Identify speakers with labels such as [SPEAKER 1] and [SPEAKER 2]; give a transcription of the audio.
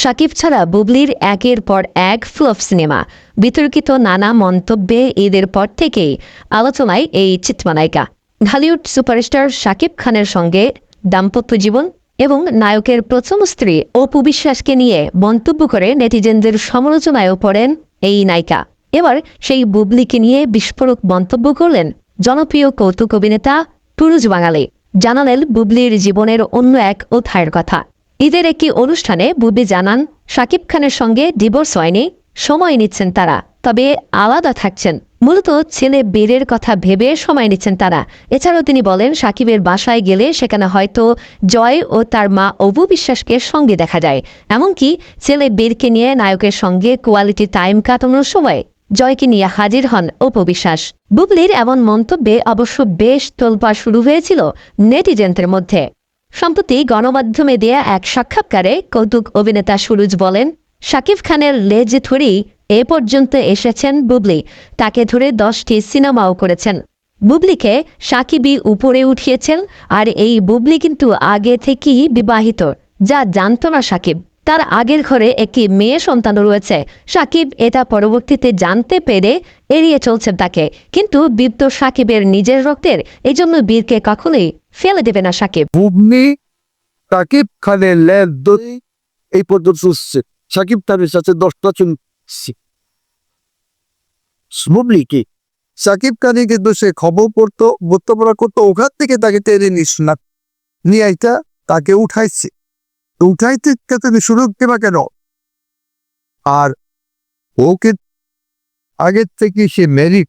[SPEAKER 1] শাকিব ছাড়া বুবলির একের পর এক ফ্লপ সিনেমা, বিতর্কিত নানা মন্তব্যে ঈদের পর থেকেই আলোচনায় এই চিত্রনায়িকা। হলিউড সুপারস্টার শাকিব খানের সঙ্গে দাম্পত্য জীবন এবং নায়কের প্রথম স্ত্রী অপু বিশ্বাসকে নিয়ে মন্তব্য করে নেটিজেনদের সমালোচনায়ও পড়েন এই নায়িকা। এবার সেই বুবলিকে নিয়ে বিস্ফোরক মন্তব্য করলেন জনপ্রিয় কৌতুক অভিনেতা টুরুজ বাঙালি। জানালেন বুবলির জীবনের অন্য এক অধ্যায়ের কথা। ঈদের একটি অনুষ্ঠানে বুবলি জানান, শাকিব খানের সঙ্গে ডিভোর্স হয়নি, সময় নিচ্ছেন তারা, তবে আলাদা থাকছেন। মূলত ছেলে বীরের কথা ভেবে সময় নিচ্ছেন তারা। এছাড়াও তিনি বলেন, শাকিবের বাসায় গেলে সেখানে হয়তো জয় ও তার মা অপু বিশ্বাসকে সঙ্গে দেখা যায়। এমনকি ছেলে বীরকে নিয়ে নায়কের সঙ্গে কোয়ালিটি টাইম কাটানোর সময় জয়কে নিয়ে হাজির হন অপু বিশ্বাস। বুবলির এমন মন্তব্যে অবশ্য বেশ তোলপাড় শুরু হয়েছিল নেটিজেনদের মধ্যে। সম্প্রতি গণমাধ্যমে দেয়া এক সাক্ষাৎকারে কৌতুক অভিনেতা সুরুজ বলেন, শাকিব খানের লেজ ধরেই এ পর্যন্ত এসেছেন বুবলি। তাকে ধরে 10টি সিনেমাও করেছেন। বুবলিকে শাকিবই উপরে উঠিয়েছেন। আর এই বুবলি কিন্তু আগে থেকেই বিবাহিত, যা জানত না শাকিব। তার আগের ঘরে একটি মেয়ে সন্তান রয়েছে। শাকিব এটা পরবর্তীতে জানতে পেরে এড়িয়ে চলছেন তাকে। কিন্তু বীর তো শাকিবের নিজের রক্তের, এই জন্য বীরকে কখনোই ফেলে দেবে না শাকিব।
[SPEAKER 2] বুবলি শাকিব খানের লেজ ধরে এই পর্যন্ত উঠছে। শাকিব খানের সাথে 10টা বুবলি কি শাকিব খানের কিন্তু সে খবর পড়তো, বোঝাপড়া করতো, ওখান থেকে তাকে টেনে নিস না নিয়ে আইটা তাকে উঠাইছে। উঠাইতে তুমি সুযোগ দেবা কেন? আর ওকে আগের থেকে সে মেরিট